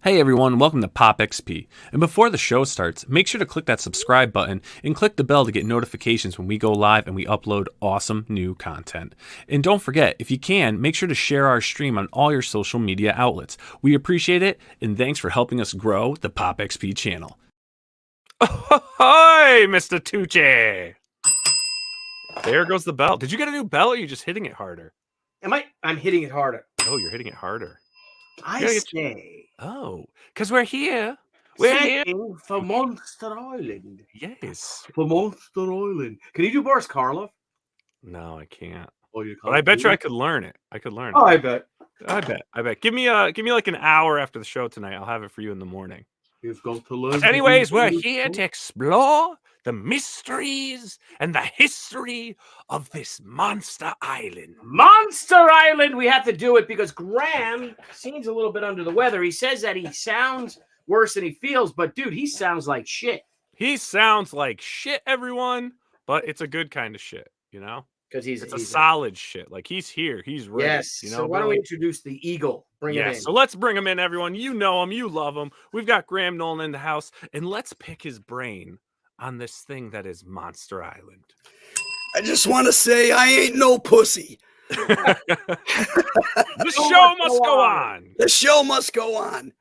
Hey everyone, welcome to Pop XP. And before the show starts, make sure to click that subscribe button and click the bell to get notifications when we go live and we upload awesome new content. And don't forget, if you can, make sure to share our stream on all your social media outlets. We appreciate it, and thanks for helping us grow the Pop XP channel. Ahoy, Mr. Tucci! There goes the bell. Did you get a new bell, or are you just hitting it harder? I'm hitting it harder. Oh, you're hitting it harder. I say. Oh, because we're here. We're here for Monster Island. Yes. For Monster Island. Can you do Boris Karloff? No, I can't. Oh, you can't. But I bet you I could learn it. I could learn it. Oh, I bet. I bet. Give me like an hour after the show tonight. I'll have it for you in the morning. You've got to learn. Anyways, we're here to explore the mysteries and the history of this Monster Island. Monster Island! We have to do it because Graham seems a little bit under the weather. He says that he sounds worse than he feels, but dude, he sounds like shit. He sounds like shit, everyone, but it's a good kind of shit, you know? Because he's a solid shit. Like, he's here. He's ready. Yes. You know, so why don't we introduce the Eagle? Bring him in. So let's bring him in, everyone. You know him. You love him. We've got Graham Nolan in the house, and let's pick his brain on this thing that is Monster Island. I just want to say I ain't no pussy. The show must go on. The show must go on.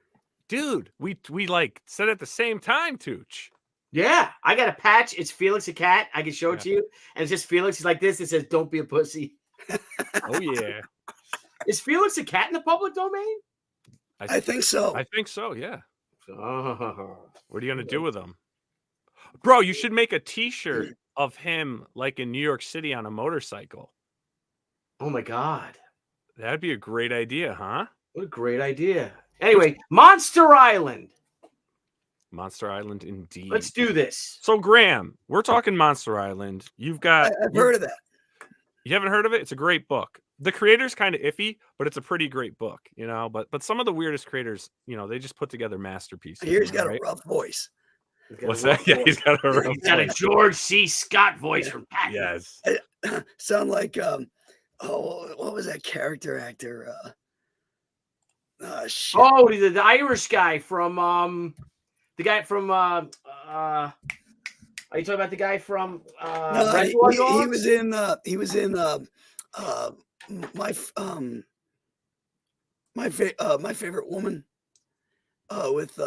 Dude, we like said at the same time, Tooch. Yeah, I got a patch. It's Felix the cat. I can show it to you. And it's just Felix. He's like this. It says, "Don't be a pussy." Oh, yeah. Is Felix a cat in the public domain? I think so. I think so, yeah. Oh. What are you going to do with him? Bro, you should make a t-shirt of him like in New York City on a motorcycle. Oh, my God. That'd be a great idea, huh? What a great idea. Anyway, Monster Island. Monster Island, indeed. Let's do this. So, Graham, we're talking Monster Island. You've got... I've heard of that. You haven't heard of it? It's a great book. The creator's kind of iffy, but it's a pretty great book, you know? But some of the weirdest creators, you know, they just put together masterpieces. He's got a rough voice. What's that? Yeah, he's got a rough voice. He's got a George C. Scott voice from Patton. Yes. Sound like, what was that character actor? Shit. Oh, the Irish guy from... The guy from are you talking about the guy from he was in my favorite woman with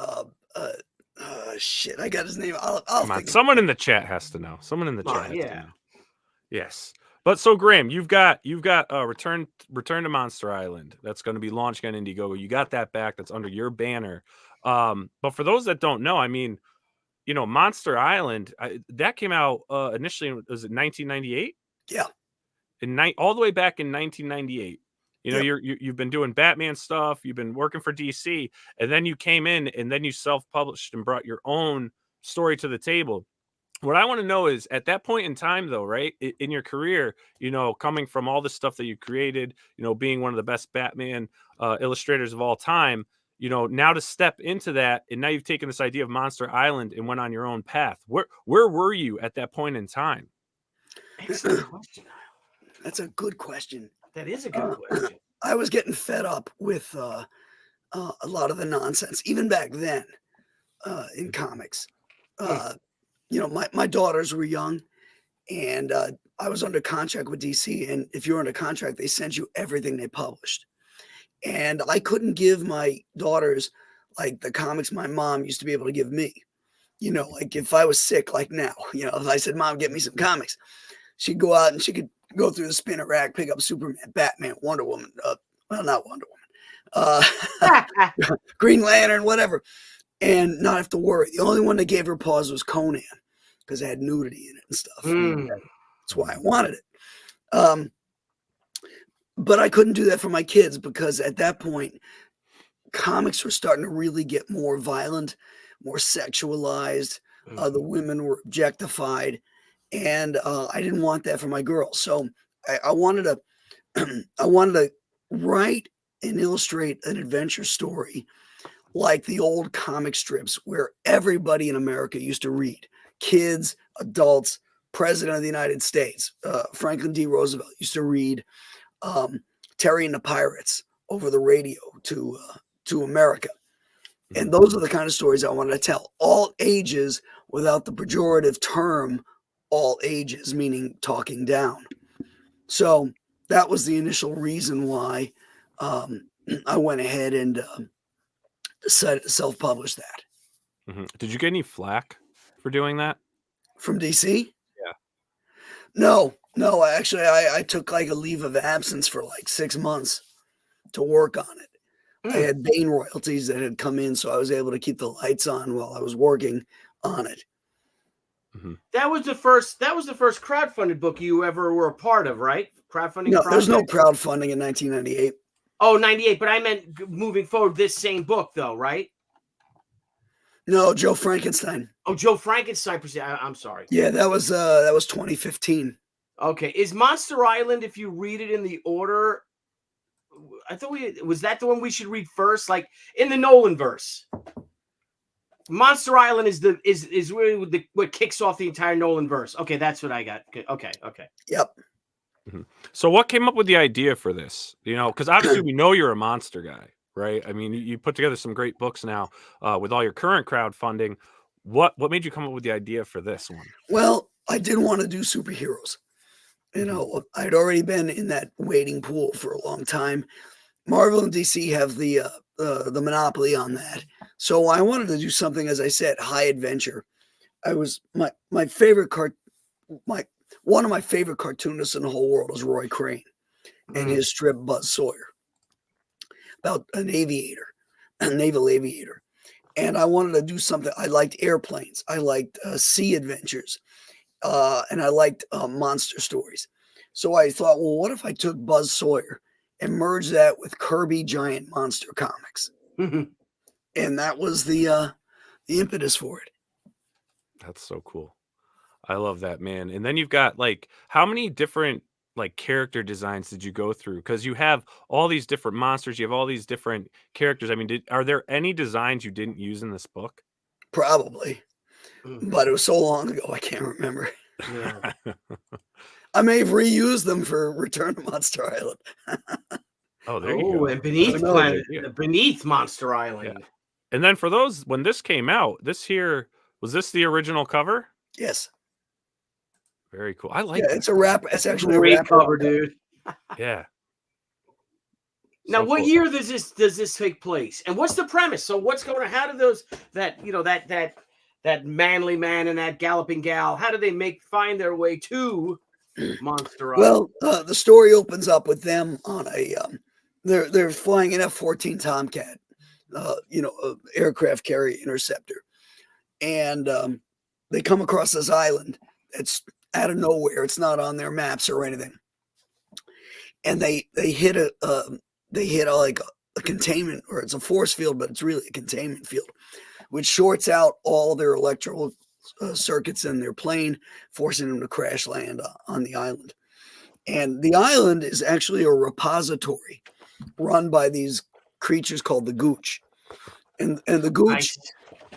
shit, I got his name. I'll Come on, someone in the chat has to know. Someone in the chat has to know. Yes. But so, Graham, you've got Return to Monster Island. That's going to be launching on Indiegogo. You got that back. That's under your banner. But for those that don't know, I mean, you know, Monster Island, that came out initially, was it 1998? Yeah. All the way back in 1998. You know, you've been doing Batman stuff, you've been working for DC, and then you came in and then you self-published and brought your own story to the table. What I want to know is, at that point in time, though, right, in your career, you know, coming from all the stuff that you created, you know, being one of the best Batman illustrators of all time, you know, now to step into that, and now you've taken this idea of Monster Island and went on your own path. Where were you at that point in time? Excellent question. That's a good question. That is a good question. I was getting fed up with a lot of the nonsense, even back then, in comics. You know, my daughters were young, and I was under contract with DC. And if you're under contract, they sent you everything they published. And I couldn't give my daughters like the comics my mom used to be able to give me. You know, like if I was sick, like now, you know, if I said, "Mom, get me some comics," she'd go out and she could go through the spinner rack, pick up Superman, Batman, Wonder Woman. Well, not Wonder Woman. Green Lantern, whatever. And not have to worry. The only one that gave her pause was Conan, because it had nudity in it and stuff. That's why I wanted it. But I couldn't do that for my kids, because at that point, comics were starting to really get more violent, more sexualized. The women were objectified, and I didn't want that for my girls. So I wanted to write and illustrate an adventure story like the old comic strips where everybody in America used to read. Kids, adults, President of the United States, Franklin D. Roosevelt used to read Terry and the Pirates over the radio to America. And those are the kind of stories I want to tell. All ages without the pejorative term, all ages, meaning talking down. So that was the initial reason why I went ahead and decided to self-publish that. Did you get any flack for doing that? From DC? Yeah. No, actually, I took like a leave of absence for like 6 months to work on it. I had Bane royalties that had come in, so I was able to keep the lights on while I was working on it. That was the first crowdfunded book you ever were a part of, right? Crowdfunding. No, there's no project? crowdfunding in 1998. Oh, 98, but I meant moving forward, this same book though, right? No, Joe Frankenstein. Oh, Joe Frankenstein. I'm sorry. Yeah, that was 2015. Okay. Is Monster Island, if you read it in the order, I thought was that the one we should read first? Like in the Nolan verse. Monster Island is really what kicks off the entire Nolan verse. Okay, that's what I got. Okay. Yep. So what came up with the idea for this? You know, because obviously we know you're a monster guy, right? I mean, you put together some great books now with all your current crowdfunding. What made you come up with the idea for this one? Well, I did want to do superheroes. You know, I'd already been in that waiting pool for a long time. Marvel and DC have the monopoly on that. So I wanted to do something, as I said, high adventure. I was my favorite one of my favorite cartoonists in the whole world is Roy Crane and his strip Buzz Sawyer about an aviator, a naval aviator. And I wanted to do something. I liked airplanes. I liked sea adventures. And I liked monster stories. So I thought, well, what if I took Buzz Sawyer and merged that with Kirby Giant Monster Comics? And that was the impetus for it. That's so cool. I love that, man. And then you've got like, how many different like character designs did you go through? Because you have all these different monsters, you have all these different characters. I mean, are there any designs you didn't use in this book? Probably, but it was so long ago I can't remember. Yeah. I may have reused them for Return to Monster Island. Oh, there you go. And beneath Monster Island. Yeah. And then for those, when this came out, was this the original cover? Yes. Very cool. I like it's a wrap. It's actually a great wrap cover, dude. Yeah. Now, So what cool. year does this take place? And what's the premise? So what's going on? How do those that manly man and that galloping gal, how do they find their way to Monster Island? Well, the story opens up with them on a they're flying an F-14 Tomcat, aircraft carrier interceptor, and they come across this island. It's out of nowhere. It's not on their maps or anything, and they hit like a containment, or it's a force field, but it's really a containment field, which shorts out all their electrical circuits in their plane, forcing them to crash land on the island. And the island is actually a repository run by these creatures called the Gooch. And the Gooch,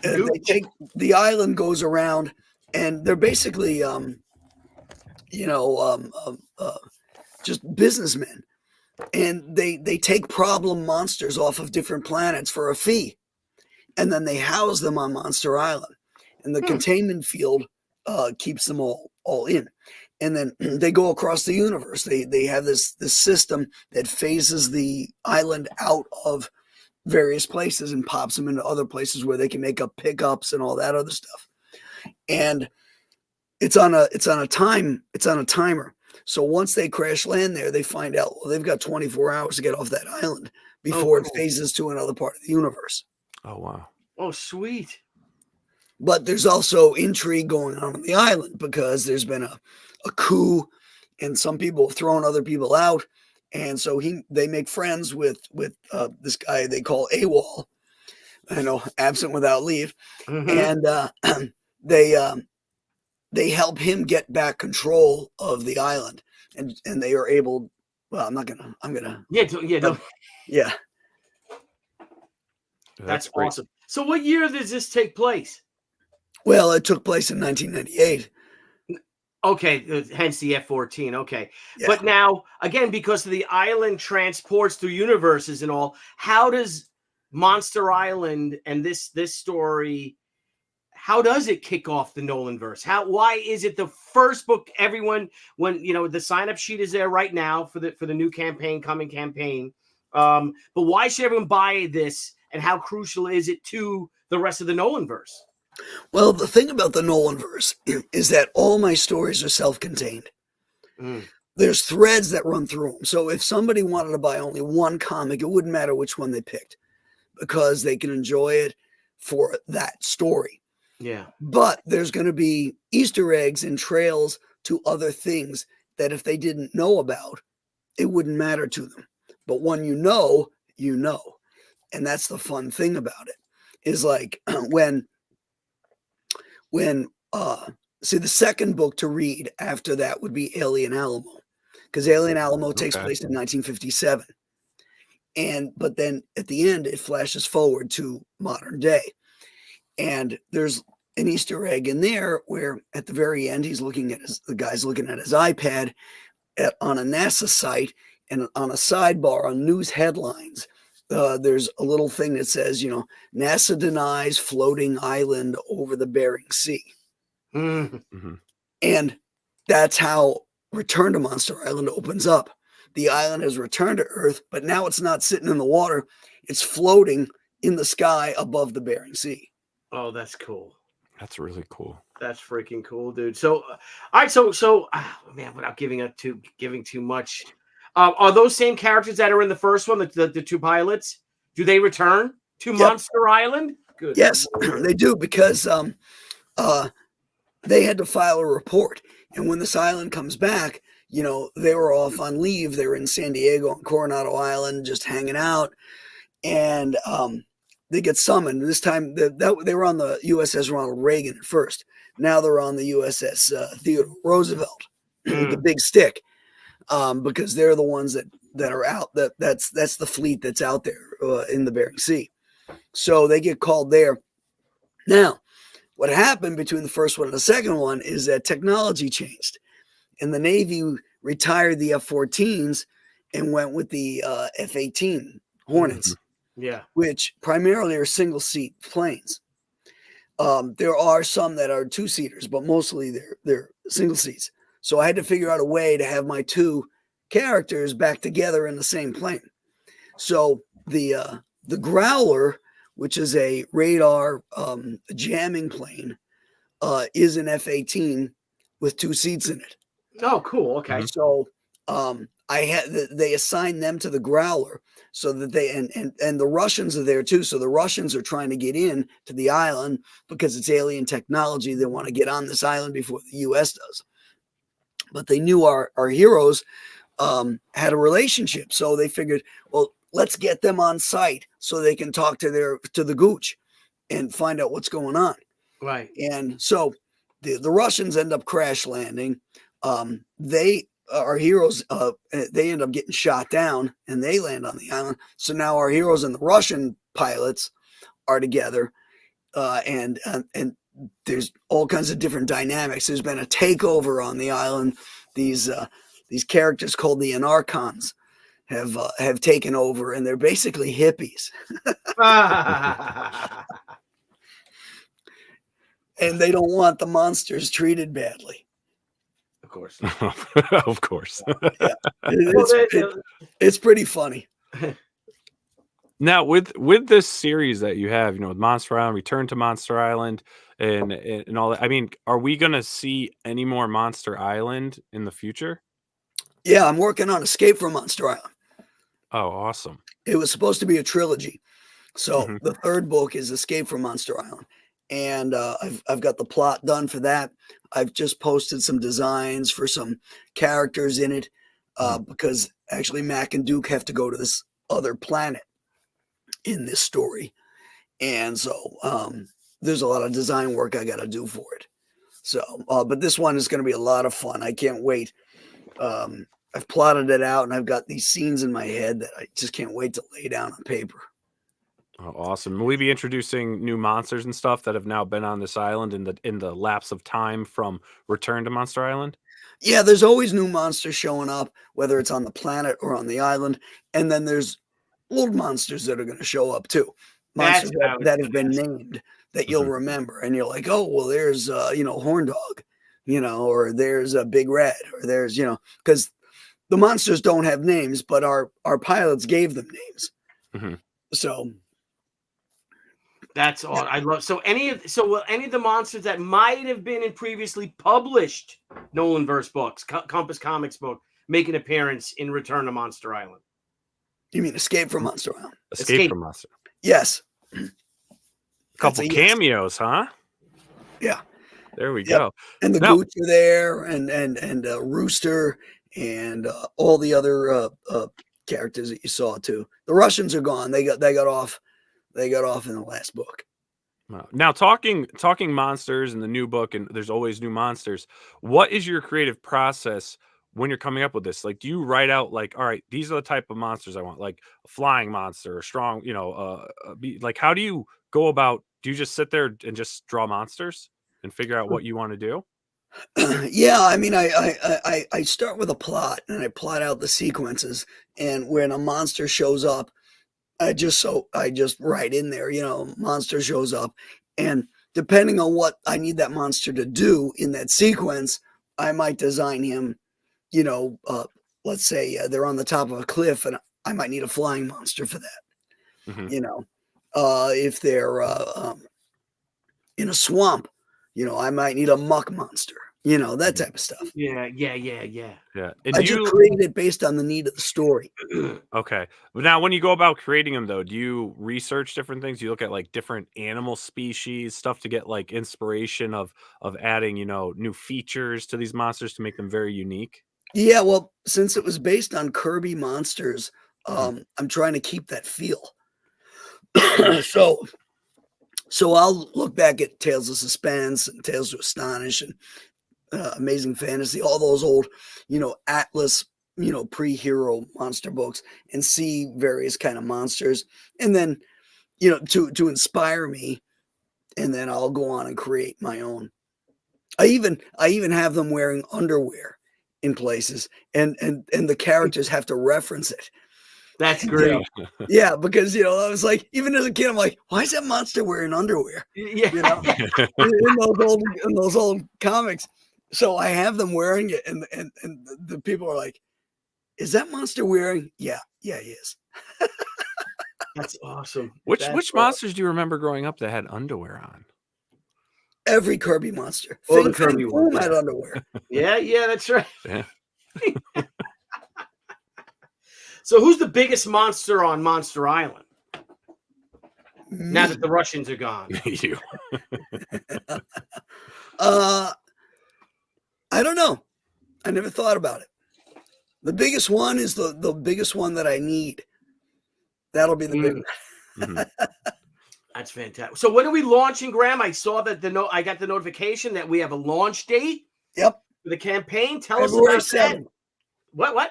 they take the island, goes around, and they're basically, just businessmen. And they take problem monsters off of different planets for a fee. And then they house them on Monster Island. And the containment field keeps them all in. And then they go across the universe. They have this system that phases the island out of various places and pops them into other places where they can make up pickups and all that other stuff. And it's on a timer. So once they crash land there, they find out, well, they've got 24 hours to get off that island before it phases to another part of the universe. Oh, wow. Oh, sweet. But there's also intrigue going on the island because there's been a coup and some people have thrown other people out. And so they make friends with this guy they call AWOL, absent without leave. And they help him get back control of the island, and they are able. Well, yeah. That's awesome. So what year does this take place? Well, it took place in 1998. Okay, hence the F-14. Okay. Yeah. But now, again, because of the island transports through universes and all, how does Monster Island and this story, how does it kick off the Nolan verse? Why is it the first book everyone, when the sign up sheet is there right now for the new campaign, but why should everyone buy this, and how crucial is it to the rest of the Nolan verse? Well, the thing about the Nolan verse is that all my stories are self-contained. There's threads that run through them. So if somebody wanted to buy only one comic, it wouldn't matter which one they picked, because they can enjoy it for that story. Yeah. But there's going to be Easter eggs and trails to other things that if they didn't know about, it wouldn't matter to them. But when you know. And that's the fun thing about it, is like when see, the second book to read after that would be Alien Alamo, because Alien Alamo takes place in 1957. But then at the end, it flashes forward to modern day. And there's an Easter egg in there where at the very end, the guy's looking at his iPad on a NASA site, and on a sidebar on news headlines, there's a little thing that says, NASA denies floating island over the Bering Sea. Mm-hmm. And that's how Return to Monster Island opens up. The island has returned to Earth, but now it's not sitting in the water. It's floating in the sky above the Bering Sea. Oh, that's cool. That's really cool. That's freaking cool, dude. So, all right. So, man, without giving too much, are those same characters that are in the first one, the two pilots? Do they return to Monster Island? Good. Yes, they do, because they had to file a report. And when this island comes back, they were off on leave. They were in San Diego on Coronado Island, just hanging out. And they get summoned. This time they were on the USS Ronald Reagan at first. Now they're on the USS Theodore Roosevelt, the big stick, because they're the ones that are out. That's the fleet that's out there in the Bering Sea. So they get called there. Now, what happened between the first one and the second one is that technology changed, and the Navy retired the F-14s and went with the F-18 Hornets. Yeah, which primarily are single-seat planes. There are some that are two-seaters, but mostly they're single seats. So I had to figure out a way to have my two characters back together in the same plane. So the Growler, which is a radar jamming plane, is an F-18 with two seats in it. Oh, cool. Okay. So they assigned them to the Growler, so that they and the Russians are there too. So the Russians are trying to get in to the island because it's alien technology. They want to get on this island before the U.S. does. But they knew our heroes had a relationship, so they figured, well, let's get them on site so they can talk to the Gooch and find out what's going on. Right. And so the Russians end up crash landing. Our heroes, they end up getting shot down, and they land on the island. So now our heroes and the Russian pilots are together, and there's all kinds of different dynamics. There's been a takeover on the island. These characters called the Anarchons have taken over, and they're basically hippies. And they don't want the monsters treated badly. Of course. Of course. Yeah. It's pretty funny. Now, with this series that you have, with Monster Island, Return to Monster Island, and all that, I mean, are we going to see any more Monster Island in the future? Yeah, I'm working on Escape from Monster Island. Oh, awesome. It was supposed to be a trilogy. So the third book is Escape from Monster Island. And I've got the plot done for that. I've just posted some designs for some characters in it because actually Mac and Duke have to go to this other planet in this story. And so there's a lot of design work I got to do for it. So, but this one is going to be a lot of fun. I can't wait. I've plotted it out, and I've got these scenes in my head that I just can't wait to lay down on paper. Oh, awesome. Will we be introducing new monsters and stuff that have now been on this island in the lapse of time from Return to Monster Island? Yeah, there's always new monsters showing up, whether it's on the planet or on the island. And then there's old monsters that are going to show up too. That's Monsters what I was that have been gonna ask. named that you'll remember, and you're like, oh, well, there's Horn Dog, or there's a Big Red, or there's because the monsters don't have names, but our pilots gave them names. Mm-hmm. So That's all I love. So will any of the monsters that might have been in previously published Nolan verse books, Compass Comics book, make an appearance in Return to Monster Island? you mean Escape from Monster Island? Escape from Monster. Yes. A couple cameos, huh? Yeah. There we go. And the Gooch are there, and Rooster, and all the other characters that you saw too. The Russians are gone. They got off. They got off in the last book. Now, talking monsters in the new book, and there's always new monsters. What is your creative process when you're coming up with this? Like, do you write out like, all right, these are the type of monsters I want, like a flying monster, a strong, like, how do you go about? Do you just sit there and just draw monsters and figure out what you want to do? Yeah, I mean, I start with a plot, and I plot out the sequences, and when a monster shows up, I just write in there, monster shows up, and depending on what I need that monster to do in that sequence, I might design him, let's say they're on the top of a cliff, and I might need a flying monster for that. Mm-hmm. If they're in a swamp, I might need a muck monster, that type of stuff. Yeah. And I just create it based on the need of the story. Okay. But now when you go about creating them though, do you research different things? Do you look at like different animal species, stuff to get like inspiration of adding, new features to these monsters to make them very unique? Yeah, well, since it was based on Kirby monsters, I'm trying to keep that feel. So I'll look back at Tales of Suspense and Tales to Astonish and Amazing Fantasy, all those old, Atlas, pre-hero monster books, and see various kind of monsters, and then, to inspire me, and then I'll go on and create my own. I even have them wearing underwear in places, and the characters have to reference it. That's great. Yeah, because I was like, even as a kid, I'm like, why is that monster wearing underwear? Yeah. In those old comics. So I have them wearing it, and the people are like, is that monster wearing? Yeah, he is. That's awesome. Which monsters do you remember growing up that had underwear on? Every Kirby monster. All the Kirby ones had underwear. Yeah, that's right. Yeah. So who's the biggest monster on Monster Island? Now that the Russians are gone. You. I don't know. I never thought about it. The biggest one is the biggest one that I need. That'll be the big one. Mm-hmm. That's fantastic. So when are we launching, Graham? I saw that I got the notification that we have a launch date. Yep. For the campaign. Tell February us about 7th. that. What?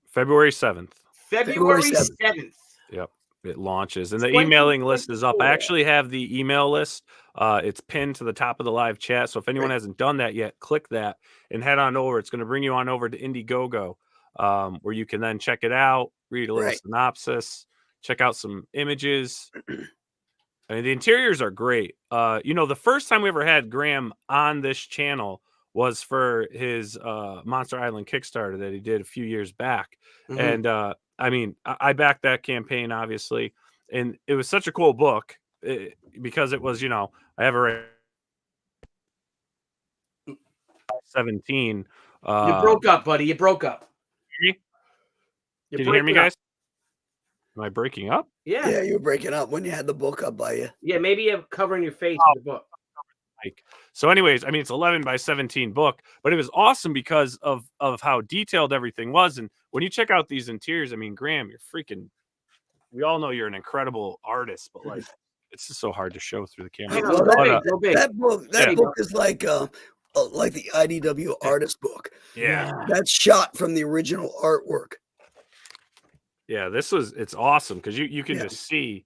February 7th. February 7th. Yep. It launches, and the emailing list is up. I actually have the email list. It's pinned to the top of the live chat. So if anyone hasn't done that yet, click that and head on over. It's going to bring you on over to INDIEGOGO, where you can then check it out, read a little synopsis, check out some images. I mean, the interiors are great. The first time we ever had Graham on this channel was for his Monster Island Kickstarter that he did a few years back. And I mean, I backed that campaign, obviously. And it was such a cool book because it was, I have a 17. You broke up, buddy. You broke up. Can you hear me, guys? Am I breaking up? Yeah, you were breaking up when you had the book up by you. Yeah, maybe you're covering your face with the book. So anyways, I mean, it's 11 by 17 book, but it was awesome because of how detailed everything was. And when you check out these interiors, I mean, Graham, we all know you're an incredible artist, but like, it's just so hard to show through the camera. That book is like the IDW artist book. Yeah. That's shot from the original artwork. Yeah, it's awesome because you can just see,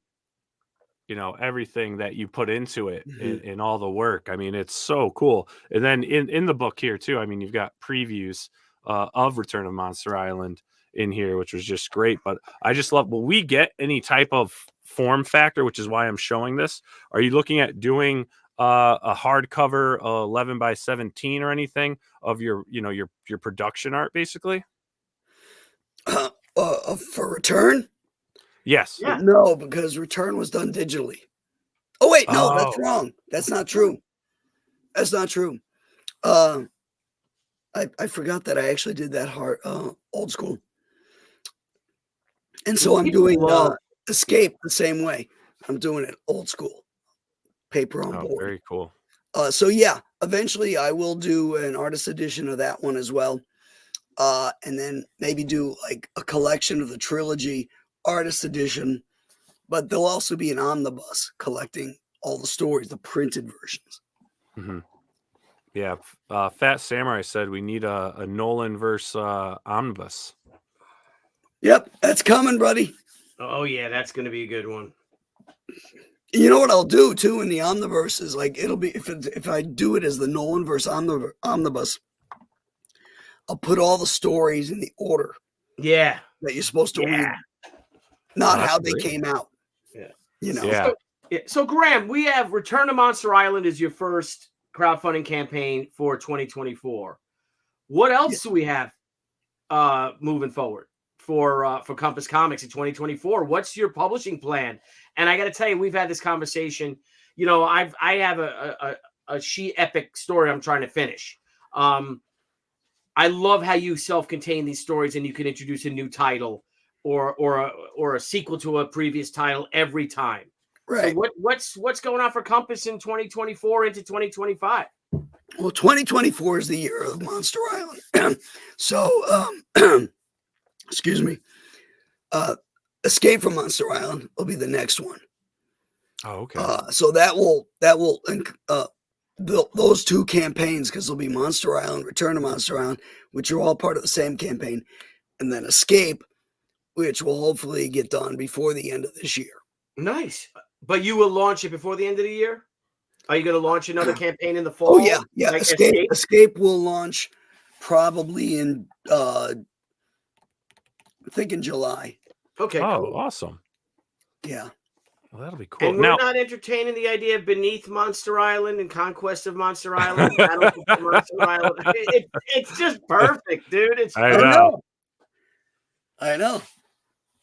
everything that you put into it in all the work. I mean, it's so cool. And then in the book here too, I mean, you've got previews of Return of Monster Island in here, which was just great. But I just love, will we get any type of form factor, which is why I'm showing this? Are you looking at doing a hardcover 11 by 17 or anything of your, you know, your production art basically? For Return? Yes. Yeah. No, because Return was done digitally. Oh wait, no, that's Oh. wrong. That's not true. That's not true. I forgot that I actually did that old school. And so I'm doing Escape the same way. I'm doing it old school, paper on board. Very cool. So yeah, eventually I will do an artist edition of that one as well. And then maybe do like a collection of the trilogy artist edition, but there'll also be an omnibus collecting all the stories, the printed versions. Mm-hmm. Yeah. Fat Samurai said we need a Nolan versus omnibus. Yep, that's coming, buddy. Oh yeah, that's going to be a good one. You know what I'll do too in the omnibus is like it'll be if I do it as the Nolan versus omnibus, I'll put all the stories in the order. Yeah, that you're supposed to read, not how they great. came out. Yeah, you know. Yeah. So Graham, we have Return to Monster Island is your first crowdfunding campaign for 2024. What else do we have moving forward for Compass Comics in 2024? What's your publishing plan? And I got to tell you, we've had this conversation. You know, I have a She Epic story I'm trying to finish. I love how you self-contain these stories and you can introduce a new title or a sequel to a previous title every time. Right. So what's going on for Compass in 2024 into 2025? Well, 2024 is the year of Monster Island. So, excuse me. Escape from Monster Island will be the next one. Oh, okay. So that will those two campaigns, because there'll be Monster Island, Return to Monster Island, which are all part of the same campaign, and then Escape, which will hopefully get done before the end of this year. Nice. But you will launch it before the end of the year? Are you going to launch another campaign in the fall? Oh yeah, yeah. Like Escape will launch probably in I think in July. Okay. Oh, cool. awesome. Yeah. Well, that'll be cool. And we're not entertaining the idea of Beneath Monster Island and Conquest of Monster Island, Battle for Monster Island. It's just perfect, dude. I know.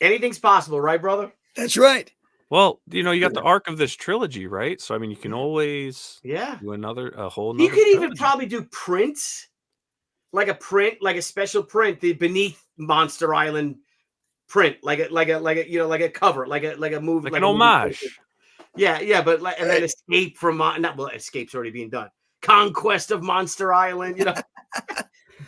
Anything's possible, right, brother? That's right. Well, you know, you got the arc of this trilogy, right? So I mean, you can always do a whole. You could even probably do prints, like a special print, the Beneath Monster Island print, like a cover, like a movie, like an homage. Yeah, but and then Escape from Escape's already being done. Conquest of Monster Island, you know.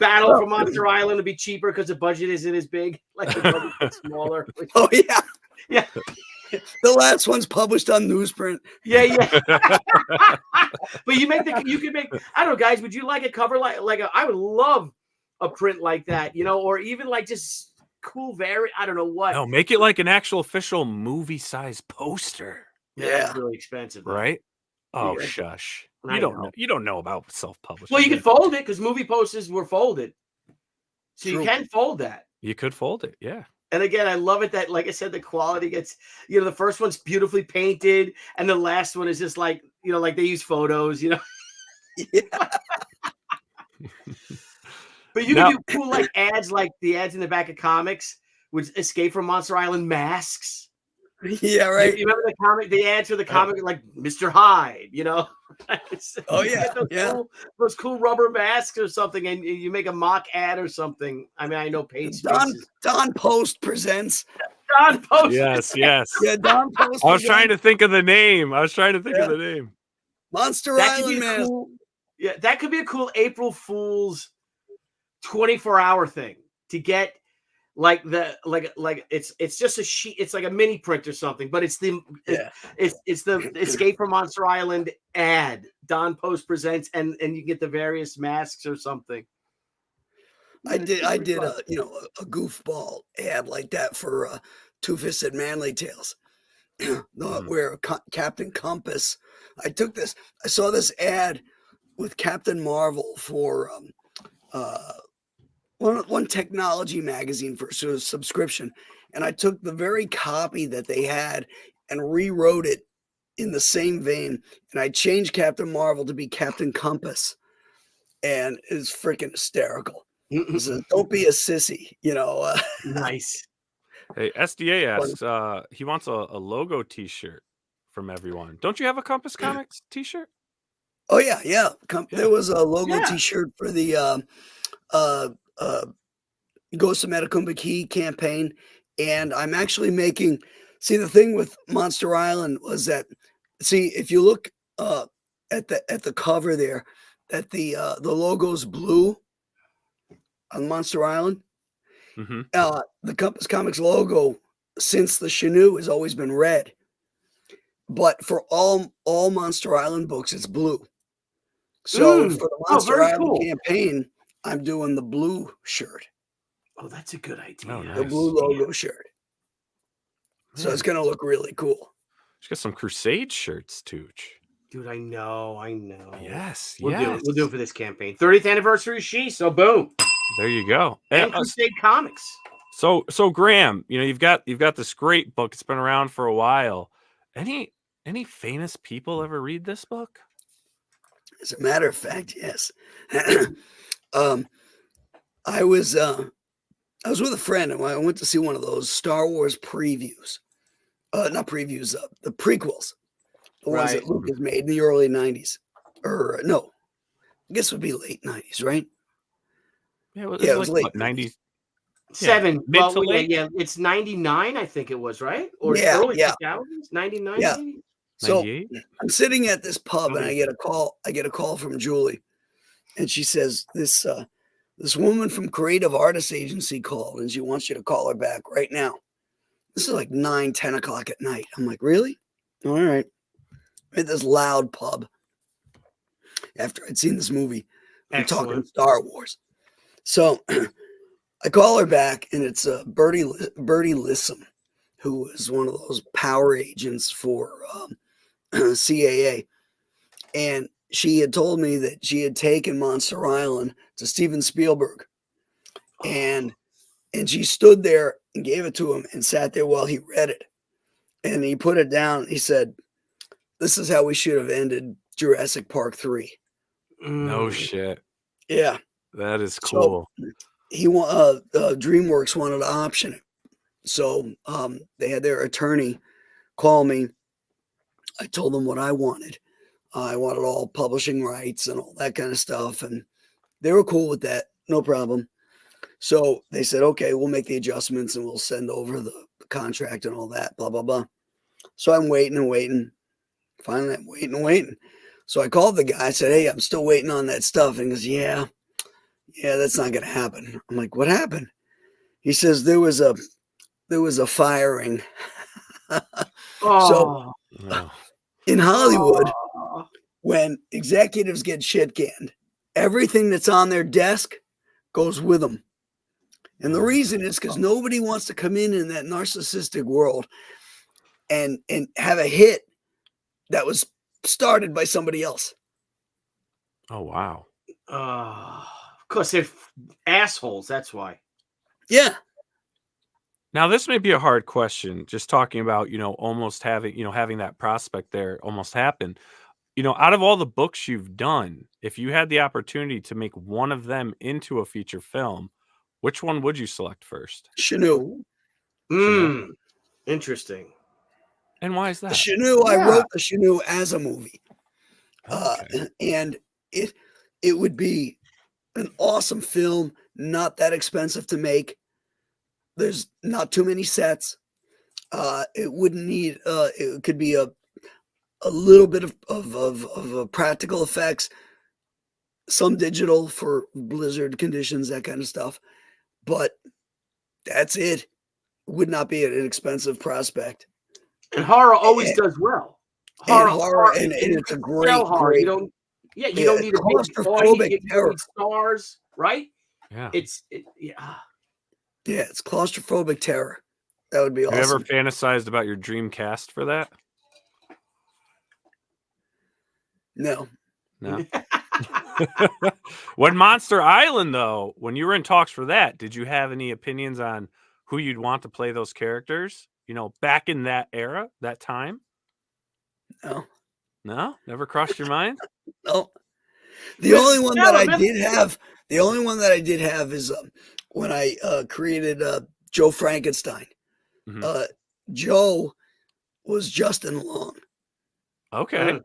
Battle for Monster Island would be cheaper because the budget isn't as big, like the budget is smaller. Oh yeah, yeah. The last one's published on newsprint. Yeah. But you can make. I don't know, guys. Would you like a cover I would love a print like that, you know, or even like just cool I don't know what. No, make it like an actual official movie size poster. Yeah, that's really expensive, though. Right? Oh, shush. You don't know about self-publishing. Well, you can fold it because movie posters were folded. So True. you can fold that. You could fold it, yeah. And again, I love it that, like I said, the quality gets, you know, the first one's beautifully painted, and the last one is just like, you know, like they use photos, you know. Yeah. But you can do cool like ads, like the ads in the back of comics, which Escape from Monster Island masks. Yeah, right. You remember the ads for the comic, like Mr. Hyde, you know? Oh yeah, those cool rubber masks or something, and you make a mock ad or something. I mean, I know Page Don Post presents. Don Post. Yes. Yeah, Don Post. I was trying to think of the name. Monster Island, man. Cool, that could be a cool April Fool's 24-hour thing to get. Like it's just a sheet. It's like a mini print or something, but it's the Escape from Monster Island ad. Don Post presents, and you get the various masks or something. I did a goofball ad like that for Two-Fisted Manly Tales, where Captain Compass. I saw this ad with Captain Marvel for one one technology magazine for a subscription, and I took the very copy that they had and rewrote it in the same vein, and I changed Captain Marvel to be Captain Compass, and it's freaking hysterical. It says, "Don't be a sissy," you know. Nice. Hey, SDA asks, he wants a logo T-shirt from everyone. Don't you have a Compass Comics T-shirt? Oh yeah. There was a logo Yeah. T-shirt for the Ghost of Metacumba Key campaign, and I'm actually making. See, the thing with Monster Island was that, if you look at the cover there, that the logo's blue on Monster Island. Mm-hmm. The Compass Comics logo since the Chenoo has always been red, but for all Monster Island books, it's blue. So for the Monster very Island cool. campaign, I'm doing the blue shirt, Oh, that's a good idea. Oh, the nice. blue logo shirt. So it's gonna look really cool. She's got some Crusade shirts, Tooch. Dude, I know. Yes, We'll yes. do it for this campaign. 30th anniversary so boom. There you go. And Crusade Comics. So Graham, you've got this great book. It's been around for a while. Any famous people ever read this book? As a matter of fact, yes. I was with a friend, and I went to see one of those Star Wars previews. Not previews, the prequels, the ones that Lucas made in the early 90s. Or no, I guess it would be late 90s, right? Yeah, it was late what, 90s. 7. Mid to Well, late? yeah, it's 99, I think it was, right? Or Yeah, early yeah. 2000s? 99? Yeah. maybe? So 98? I'm sitting at this pub, and I Okay. get a call from Julie, and she says, this woman from Creative Artists Agency called, and she wants you to call her back right now. This is like 9, 10 o'clock at night. I'm like, really? All right. I'm at this loud pub after I'd seen this movie. I'm talking Excellent. Star Wars. So I call her back, and it's Bertie Lissom, who is one of those power agents for CAA. And she had told me that she had taken Monster Island to Steven Spielberg. And she stood there and gave it to him and sat there while he read it. And he put it down. And he said, "This is how we should have ended Jurassic Park 3." No shit. Yeah. That is cool. So DreamWorks wanted to option it. So they had their attorney call me. I told them what I wanted. I wanted all publishing rights and all that kind of stuff. And they were cool with that. No problem. So they said, okay, we'll make the adjustments and we'll send over the contract and all that, blah, blah, blah. So I'm waiting and waiting. Finally, I'm waiting and waiting. So I called the guy. I said, hey, I'm still waiting on that stuff. And he goes, yeah, that's not going to happen. I'm like, what happened? He says, there was a firing. So in Hollywood, when executives get shit canned, everything that's on their desk goes with them. And the reason is because nobody wants to come in that narcissistic world and have a hit that was started by somebody else. Oh, wow. Of course, they're assholes. That's why. Yeah. Now, this may be a hard question, just talking about, almost having, having that prospect there almost happen. Out of all the books you've done, if you had the opportunity to make one of them into a feature film, which one would you select first? Chenoo. Interesting. And why is that? The Chenoo, I wrote the Chenoo as a movie. Okay. And it would be an awesome film, not that expensive to make. There's not too many sets. It wouldn't need, it could be a little bit of practical effects, some digital for blizzard conditions, that kind of stuff. But that's it. Would not be an expensive prospect. And horror always does well. Horror, and it's a great horror. Great, you don't need a big claustrophobic you terror. need stars, right? Yeah. Yeah, it's claustrophobic terror. That would be awesome. Have you ever fantasized about your dream cast for that? No. No. When Monster Island, though, when you were in talks for that, did you have any opinions on who you'd want to play those characters? You know, back in that era, that time? No, No, never crossed your mind. no. The Mr. only one that Scala, I Mr. did have, the only one that I did have is when I created Joe Frankenstein. Mhm. Joe was Justin Long, Okay.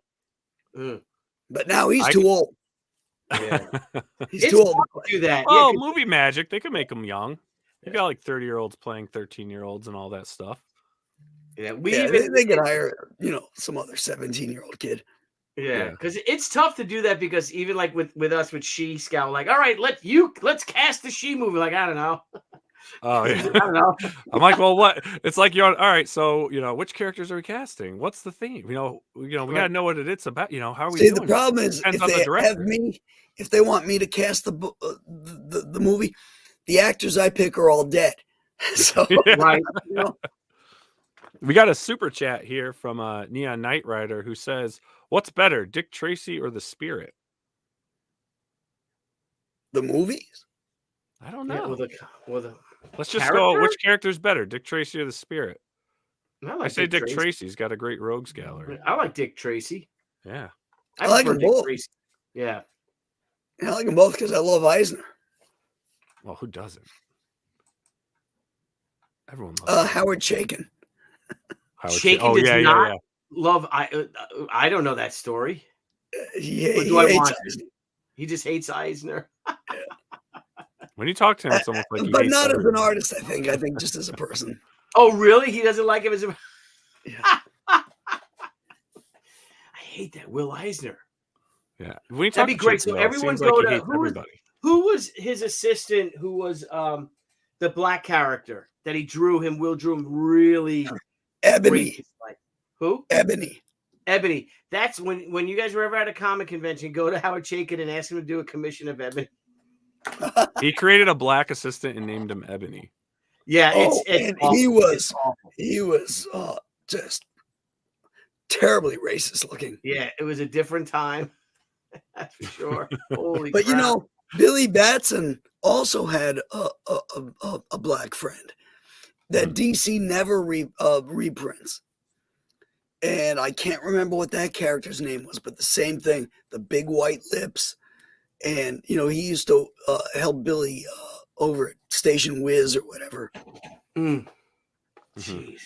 Mm. but now he's I too old. Yeah. He's It's too old to hard play. to do that. Oh, Yeah, 'cause- movie magic. They could make them young. You Yeah. got like 30-year-olds playing 13-year-olds and all that stuff. yeah, we Yeah, even they could hire, some other 17-year-old kid. yeah, Yeah. because it's tough to do that because even like with us with She Scout, like, all right, let's cast the She movie. Like, I don't know. Oh, I yeah. don't know. I'm like, well, what? It's like you're on. All right, so which characters are we casting? What's the theme? We Right. gotta know what it's about. How are we See, the doing? problem is Depends if on the they have director. me, if they want me to cast the movie, the actors I pick are all dead. So Yeah. Right. We got a super chat here from Neon Knight Rider who says, "What's better, Dick Tracy or the Spirit?" the movies. I don't Yeah, know. with a Let's just go. character? Which character's better, Dick Tracy or the Spirit? I I like say Dick Tracy. Tracy's got a great rogues gallery. I like Dick Tracy. Yeah. I like prefer them Dick both. Tracy. Yeah. I like them both because I love Eisner. Well, who doesn't? Everyone loves Howard Chaykin. Shaken Oh does yeah, not yeah. love. I don't know that story. He Or do I hates want Eisner. He just hates Eisner. When you talk to him, it's almost like he But hates not as an everyone. artist, I think just as a person. Oh, really? He doesn't like him as a. Yeah. I hate that Will Eisner. Yeah, when you That'd talk be to great. Chaykin, So though, it everyone seems like go he to hates everybody. who was his assistant? Who was the black character that he drew him? Will drew him really Ebony. great. Like who? Ebony. Ebony. That's when you guys were ever at a comic convention, go to Howard Chaykin and ask him to do a commission of Ebony. He created a black assistant and named him Ebony. Yeah, Oh, it's and awful. he It's was awful. just terribly racist looking. Yeah, it was a different time. That's for sure. Holy But crap. Billy Batson also had a black friend that DC never reprints. And I can't remember what that character's name was, but the same thing, the big white lips. And, he used to help Billy over at Station Whiz or whatever. Mm. Mhm. Jeez.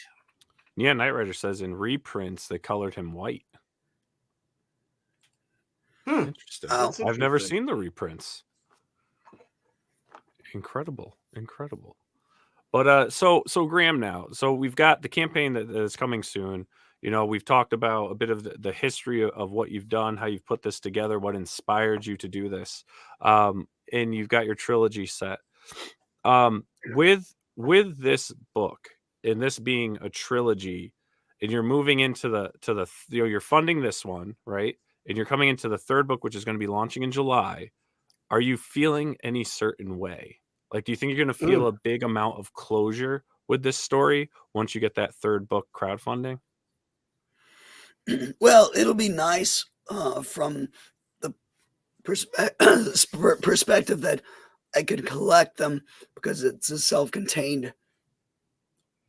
Yeah, Knight Rider says in reprints they colored him white. Interesting. Oh. That's I've never interesting. seen the reprints. Incredible. But so Graham, now, so we've got the campaign that is coming soon. We've talked about a bit of the history of what you've done, how you've put this together, what inspired you to do this, and you've got your trilogy set. With this book and this being a trilogy, and you're moving into the you're funding this one, right? And you're coming into the third book, which is going to be launching in July. Are you feeling any certain way? Like, do you think you're going to feel a big amount of closure with this story once you get that third book crowdfunding? Well, it'll be nice from the perspective that I could collect them because it's a self-contained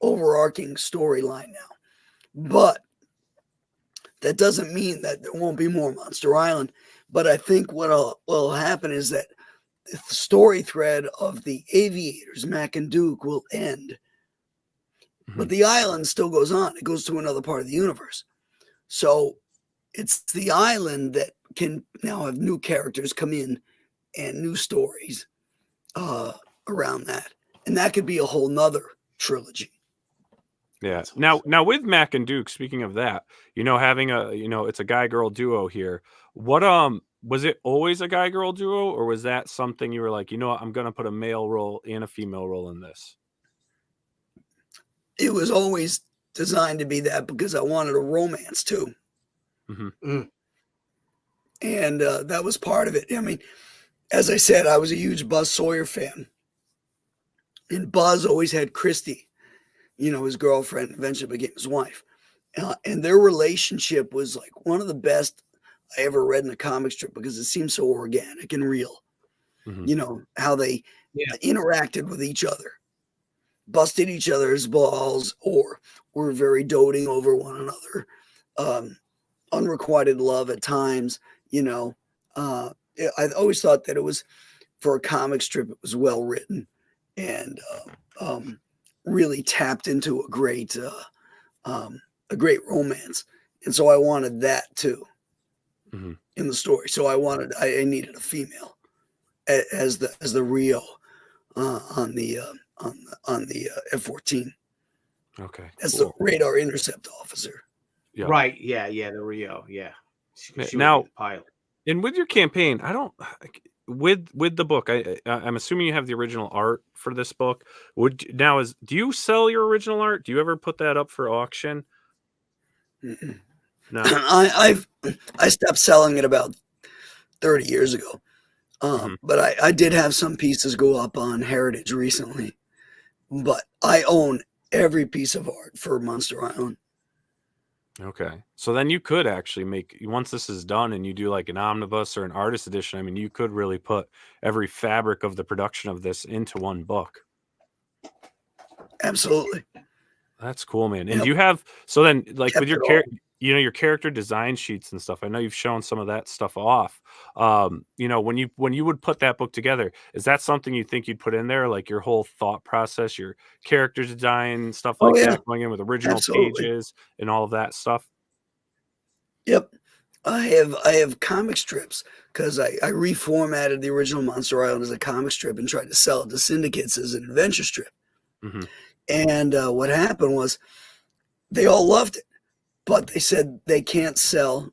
overarching storyline now. But that doesn't mean that there won't be more Monster Island. But I think what will happen is that the story thread of the aviators, Mac and Duke, will end. But the island still goes on. It goes to another part of the universe. So it's the island that can now have new characters come in and new stories around that. And that could be a whole nother trilogy. Yeah. Now with Mac and Duke, speaking of that, having it's a guy-girl duo here. What was it always a guy-girl duo, or was that something you were like, what, I'm gonna put a male role and a female role in this? It was always designed to be that because I wanted a romance too. And that was part of it. I mean, as I said, I was a huge Buzz Sawyer fan. And Buzz always had Christy, his girlfriend, eventually became his wife. And their relationship was like one of the best I ever read in a comic strip because it seemed so organic and real. Mhm. You know, how they Yeah. interacted with each other, busted each other's balls, or were very doting over one another. Unrequited love at times, you know. I always thought that it was, for a comic strip, it was well written and really tapped into a great romance. And so I wanted that too Mhm. in the story. So I needed a female as the Rio on the F-14, Okay, as the cool. radar intercept officer. Yeah. Right. Yeah. Yeah. The Rio. Yeah. She would be Now, the pilot. and with your campaign, I don't with the book. I'm assuming you have the original art for this book. Do you sell your original art? Do you ever put that up for auction? Mm-mm. No. I stopped selling it about 30 years ago. Mhm. But I did have some pieces go up on Heritage recently. But I own every piece of art for Monster Island. Okay. So then you could actually make, once this is done and you do like an omnibus or an artist edition, I mean, you could really put every fabric of the production of this into one book. Absolutely. That's cool, man. And Yep. do you have, so then like with Kept your it all. your character design sheets and stuff, I know you've shown some of that stuff off. When you would put that book together, is that something you think you'd put in there, like your whole thought process, your character design, stuff Oh like yeah, that, going in with original absolutely. pages and all of that stuff? Yep. I have comic strips because I reformatted the original Monster Island as a comic strip and tried to sell it to syndicates as an adventure strip. Hmm. And what happened was they all loved it, but they said they can't sell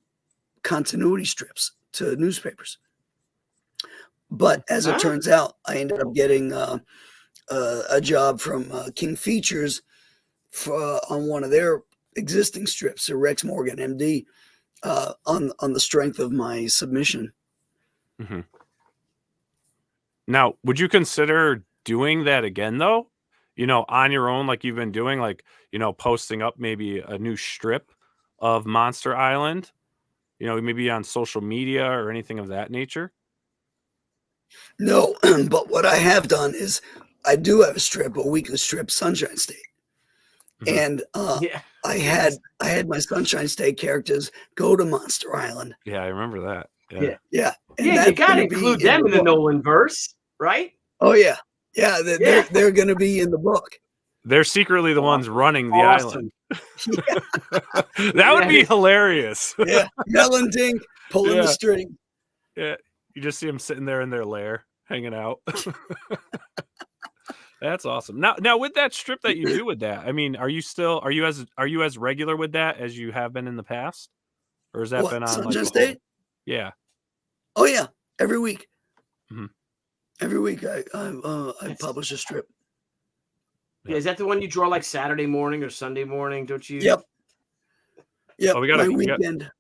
continuity strips to newspapers. But as it Huh? turns out, I ended up getting a job from King Features on one of their existing strips, so Rex Morgan, MD, on the strength of my submission. Hmm. Now, would you consider doing that again though? On your own, like you've been doing, like, posting up maybe a new strip of Monster Island, maybe on social media or anything of that nature? No, but what I have done is I do have a weekly strip, Sunshine State, Mhm. and Yeah. I had my Sunshine State characters go to Monster Island. Yeah, I remember that. Yeah. Yeah. Yeah, and Yeah. You that's got going to to be include in them the in the book. Nolan verse, right? Oh yeah, yeah, Yeah. they're going to be in the book. They're secretly the ones Awesome. running the Awesome. island. Yeah, That would be Yeah. hilarious. yeah. Mel and Dink pulling the Yeah. string. Yeah. You just see them sitting there in their lair, hanging out. That's awesome. Now with that strip that you do with that, I mean, are you as regular with that as you have been in the past? Or has that What, been on like Sunshine a hold? State? Yeah. Oh yeah, every week. Mhm. Every week I That's- publish a strip. Yeah. Is that the one you draw like Saturday morning or Sunday morning? Don't you? Yep. Yep. Oh, My weekend.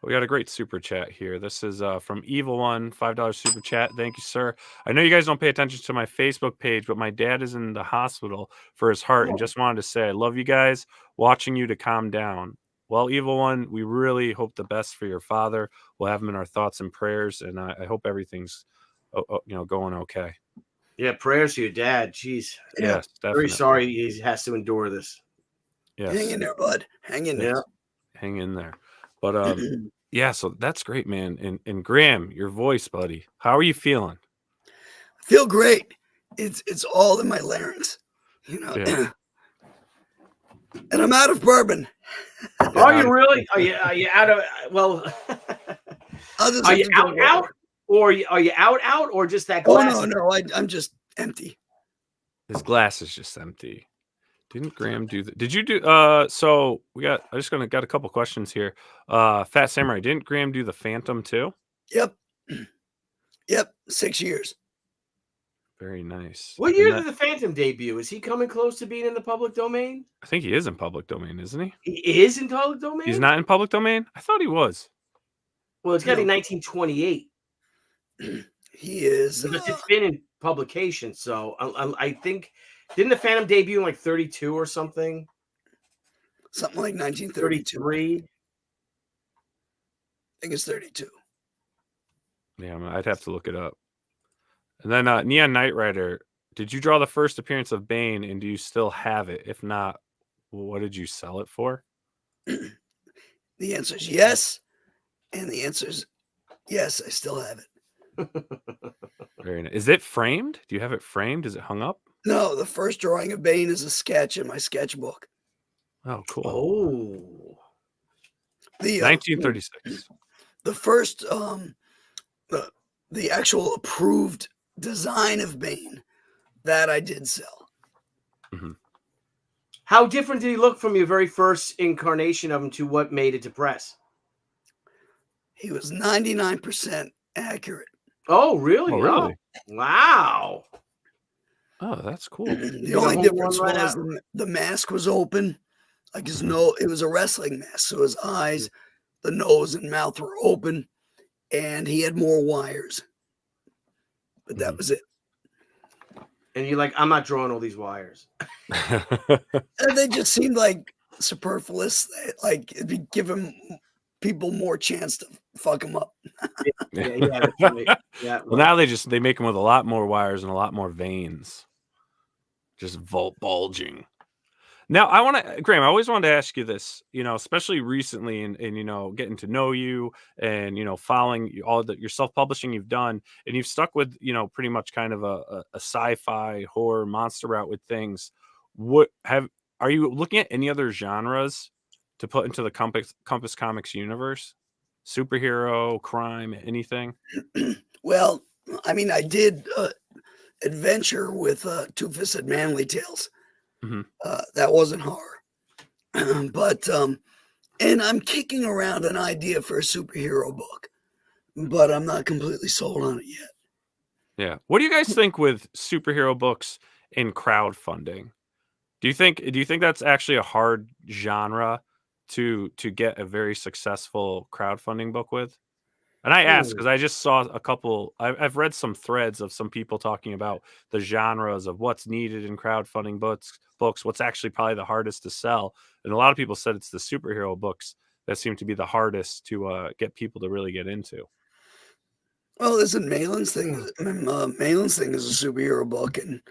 we got a great super chat here. This is from Evil One, $5 super chat. Thank you, sir. I know you guys don't pay attention to my Facebook page, but my dad is in the hospital for his heart and Oh. just wanted to say I love you guys, watching you to calm down. Well, Evil One, we really hope the best for your father. We'll have him in our thoughts and prayers, and I hope everything's going okay. Yeah. Prayers to your dad. Jeez. Yeah. Yes, Very definitely. sorry he has to endure this. Yes. Hang in there, bud. Hang in there. Yeah. Hang in there. But yeah, so that's great, man. And Graham, your voice, buddy. How are you feeling? I feel great. It's all in my larynx, Yeah. and I'm out of bourbon. Are you really? Are you out of? Well, I'll just are have you to drink out water. or are you out or just that Oh glass? no, I'm just empty. His glass is just empty. Didn't Graham do that? Did you do so I just got a couple questions here. Fat Samurai, didn't Graham do the Phantom too? Yep. Yep. 6 years. Very nice. What And year that- did the Phantom debut? Is he coming close to being in the public domain? I think he is in public domain, isn't he? He is in public domain. He's not in public domain? I thought he was. Well, it's got to No. be 1928 He is. because it's been in publication. So I think didn't the Phantom debut in like 32 or something? Something like 1932. 33. think it's 32. Yeah, I'd have to look it up. And then Neon Knight Rider, did you draw the first appearance of Bane, and do you still have it? If not, what did you sell it for? The answer is yes, and the answer is yes, I still have it. Very nice. Is it framed? Do you have it framed? Is it hung up? No, the first drawing of Bane is a sketch in my sketchbook. Oh, cool. Oh, The 1936. the first the actual approved design of Bane that I did sell. Mm-hmm. How different did he look from your very first incarnation of him to what made it to press? He was 99% accurate. Oh, really? Oh, really? Oh, wow. Oh, that's cool. The only difference was the mask was open. Like his nose, it was a wrestling mask. So his eyes, the nose and mouth were open, and he had more wires. But that was it. And you're like, I'm not drawing all these wires. And they just seemed like superfluous. Like it'd be giving people more chance to fuck them up. Yeah, that's right. Yeah. Well, now they make them with a lot more wires and a lot more veins, just bulging. Now, Graham, I always wanted to ask you this, especially recently and getting to know you and, following all your self-publishing you've done, and you've stuck with, pretty much kind of a sci-fi horror monster route with things. Are you looking at any other genres to put into the Compass Comics universe? Superhero, crime, anything? Well, I mean, I did adventure with Two-Fisted Manly Tales. Mm-hmm. That wasn't horror. But and I'm kicking around an idea for a superhero book, but I'm not completely sold on it yet. Yeah. What do you guys think with superhero books in crowdfunding? Do you think that's actually a hard genre to get a very successful crowdfunding book with? And I asked because I just saw a couple. I've read some threads of some people talking about the genres of what's needed in crowdfunding books, what's actually probably the hardest to sell, and a lot of people said it's the superhero books that seem to be the hardest to get people to really get into. Well, isn't Malin's thing? Malin's thing is a superhero book, and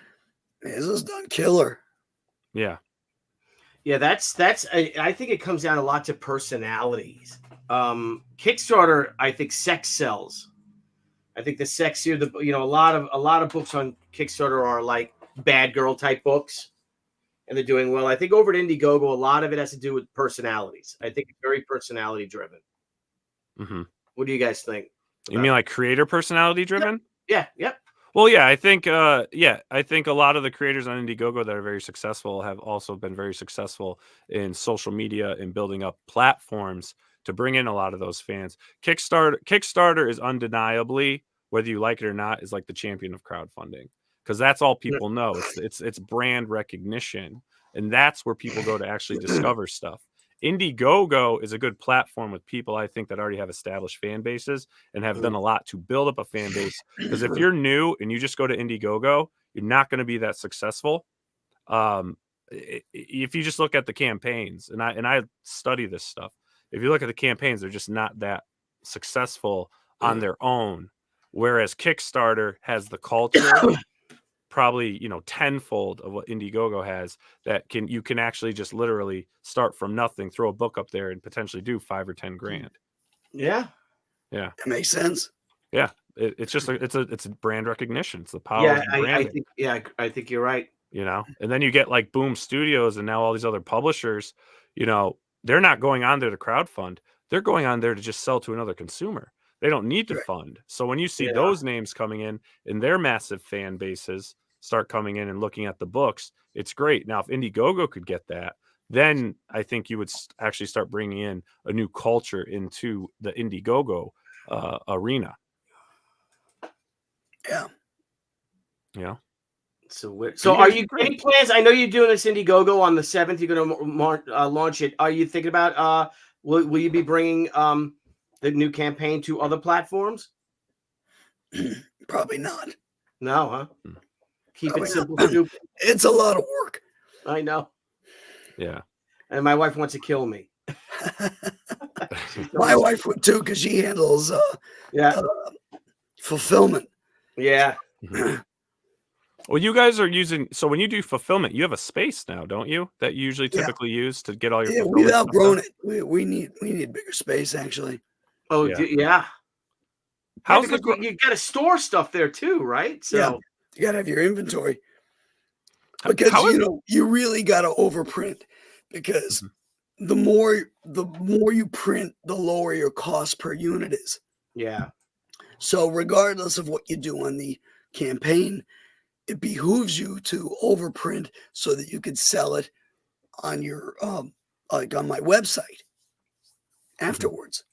his is done killer. Yeah. Yeah, that's. I think it comes down a lot to personalities. Kickstarter, I think sex sells. I think the sexier a lot of books on Kickstarter are like bad girl type books, and they're doing well. I think over at Indiegogo, a lot of it has to do with personalities. I think it's very personality driven. Mm-hmm. What do you guys think? You mean like creator personality driven? Yeah. Yep. Well, yeah, I think a lot of the creators on Indiegogo that are very successful have also been very successful in social media and building up platforms to bring in a lot of those fans. Kickstarter is undeniably, whether you like it or not, is like the champion of crowdfunding because that's all people know. It's brand recognition, and that's where people go to actually discover stuff. Indiegogo is a good platform with people I think that already have established fan bases and have done a lot to build up a fan base. Because if you're new and you just go to Indiegogo, you're not going to be that successful. If you just look at the campaigns, and I study this stuff, if you look at the campaigns, they're just not that successful on their own. Whereas Kickstarter has the culture, probably tenfold of what Indiegogo has. You can actually just literally start from nothing, throw a book up there, and potentially do $5 or $10 grand. Yeah. That makes sense. Yeah, it's just it's a brand recognition. It's the power of branding. I think you're right. And then you get like Boom Studios and now all these other publishers. They're not going on there to crowdfund. They're going on there to just sell to another consumer. They don't need to fund. So when you see those names coming in and their massive fan bases start coming in and looking at the books, it's great. Now, if Indiegogo could get that, then I think you would actually start bringing in a new culture into the Indiegogo arena. Yeah. So are you any plans? I know you're doing this Indiegogo on the 7th. You're going to launch it. Are you thinking about will you be bringing the new campaign to other platforms? Probably not. No, huh? Keep Probably it simple, not. stupid. It's a lot of work. I know. Yeah. And my wife wants to kill me. My wife would too, because she handles Yeah. fulfillment. Yeah. Well, you guys are using, so when you do fulfillment, you have a space now, don't you? That you usually typically use to get all your Yeah, fulfillment we've stuff outgrown done? it. We need bigger space, actually. Oh, Yeah. yeah. How's the because you got to store stuff there too, right? Yeah, So you got to have your inventory. how Because is you really got to overprint, because the more you print, the lower your cost per unit is. yeah. So regardless of what you do on the campaign, it behooves you to overprint so that you could sell it on your like on my website afterwards.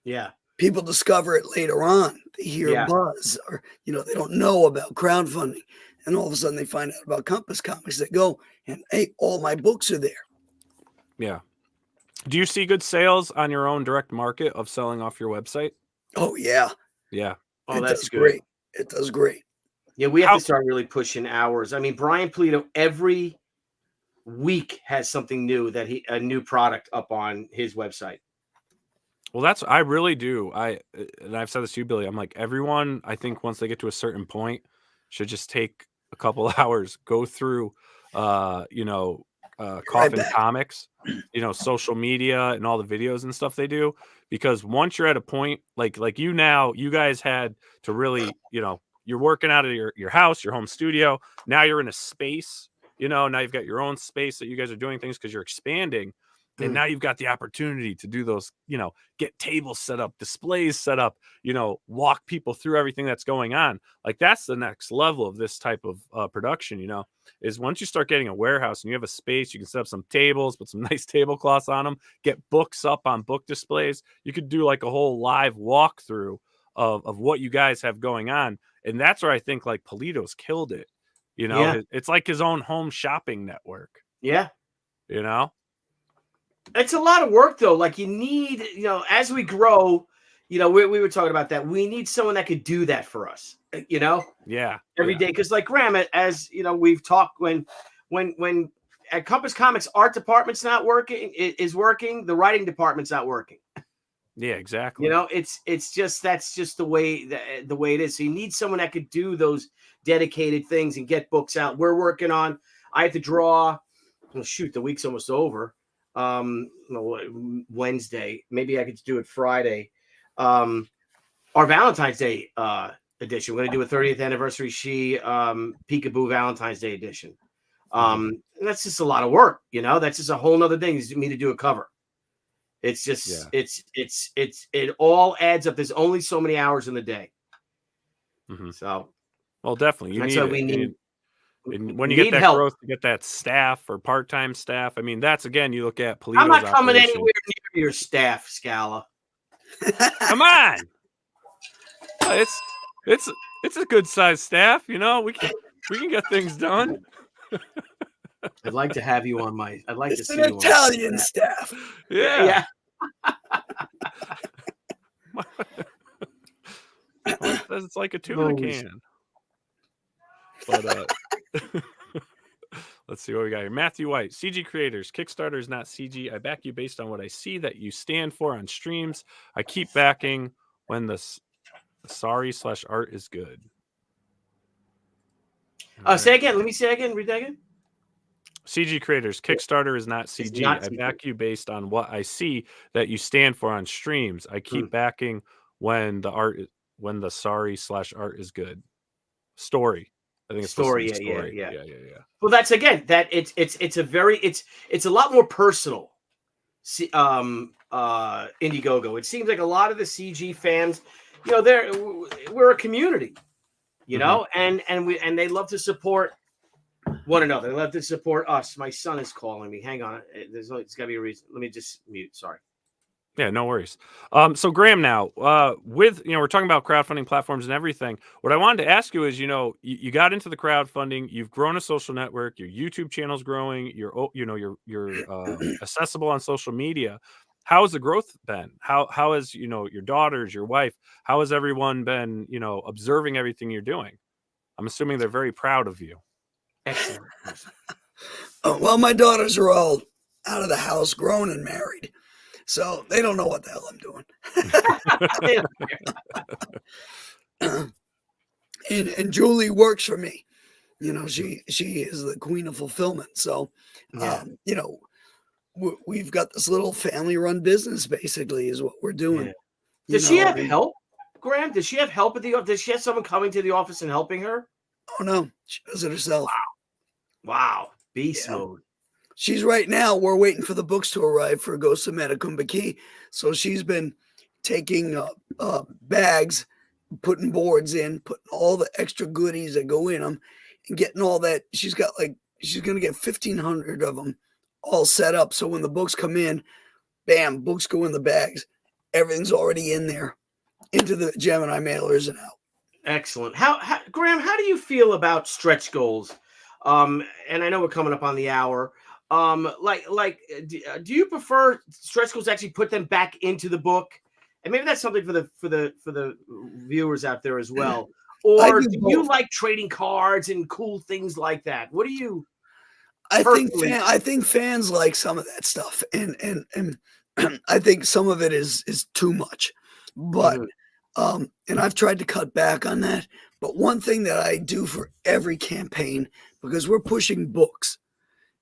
Yeah. People discover it later on. They hear Yeah. buzz, or they don't know about crowdfunding, and all of a sudden they find out about Compass Comics. They go and, hey, all my books are there. Yeah. Do you see good sales on your own direct market of selling off your website? Oh yeah, Yeah. Oh, it that's does good. great. It does great. Yeah, we have to start really pushing hours. I mean, Brian Polito every week has something new a new product up on his website. Well, I really do. And I've said this to you, Billy. I'm like, everyone, I think once they get to a certain point, should just take a couple hours, go through, Coffin back. Comics, social media and all the videos and stuff they do. Because once you're at a point like you guys had to really, you're working out of your house, your home studio. Now you're in a space, now you've got your own space that you guys are doing things because you're expanding. And now you've got the opportunity to do those, get tables set up, displays set up, walk people through everything that's going on. Like that's the next level of this type of production, is once you start getting a warehouse and you have a space, you can set up some tables, put some nice tablecloths on them, get books up on book displays. You could do like a whole live walkthrough of what you guys have going on. And that's where I think like Polito's killed it. It's like his own home shopping network. Yeah. It's a lot of work though. Like you need, as we grow, we were talking about that. We need someone that could do that for us, Yeah. every day. Cause like Graham, as we've talked when at Compass Comics, art department's not working, is working. The writing department's not working. Yeah, exactly. It's just, that's just the way it is. So you need someone that could do those dedicated things and get books out. We're working on, I have to draw, the week's almost over. Wednesday, maybe I could do it Friday. Our Valentine's Day edition. We're going to do a 30th anniversary Peekaboo Valentine's Day edition. And that's just a lot of work, that's just a whole nother thing. You me to do a cover. It's just it all adds up. There's only so many hours in the day. So well, definitely that's why we need. And when you get that help. growth, you get that staff or part-time staff. I mean, that's again, you look at Polito's I'm not coming operation. anywhere near your staff, Scala. Come on, it's a good sized staff. We can get things done. I'd like to have you on my. I'd like It's to see an you on Italian staff. Yeah. It's like a tuna can. But let's see what we got here. Matthew White, CG creators, Kickstarter is not CG. I back you based on what I see that you stand for on streams. I keep backing when the sorry/art is good. Say again. Let me say again. Read that again. CG creators, Kickstarter is not CG. I back you based on what I see that you stand for on streams. I keep backing when the sorry/art is good. Story. I think it's story. Yeah. Well, that's again that it's a lot more personal. Indiegogo. It seems like a lot of the CG fans, we're a community, and they love to support one another. They love to support us. My son is calling me. Hang on. It's got to be a reason. Let me just mute. Sorry. Yeah, no worries. So Graham, now with we're talking about crowdfunding platforms and everything. What I wanted to ask you is, you got into the crowdfunding, you've grown a social network, your YouTube channel's growing, you're accessible on social media. How has the growth been? How has your daughters, your wife, how has everyone been observing everything you're doing? I'm assuming they're very proud of you. Excellent. Well, my daughters are all out of the house, grown and married. So they don't know what the hell I'm doing. And Julie works for me. You know, she is the queen of fulfillment. So, Yeah. you know, we've got this little family-run business. Basically, is what we're doing. Yeah. You Does she know, have and- help, Graham? Does she have help at the office? Does she have someone coming to the office and helping her? Oh no, she does it herself. Wow. Beast Yeah. mode. She's right now. We're waiting for the books to arrive for Ghost of Metacumba Key. So she's been taking bags, putting boards in, putting all the extra goodies that go in them, and getting all that. She's got she's gonna get 1,500 of them all set up. So when the books come in, bam, books go in the bags. Everything's already in there, into the Gemini mailers and out. Excellent. How Graham, how do you feel about stretch goals? And I know we're coming up on the hour. Do you prefer stretch goals to actually put them back into the book? And maybe that's something for the viewers out there as well. Or do you like trading cards and cool things like that? What do you? I think fans like some of that stuff, and I think some of it is too much. But and I've tried to cut back on that. But one thing that I do for every campaign, because we're pushing books,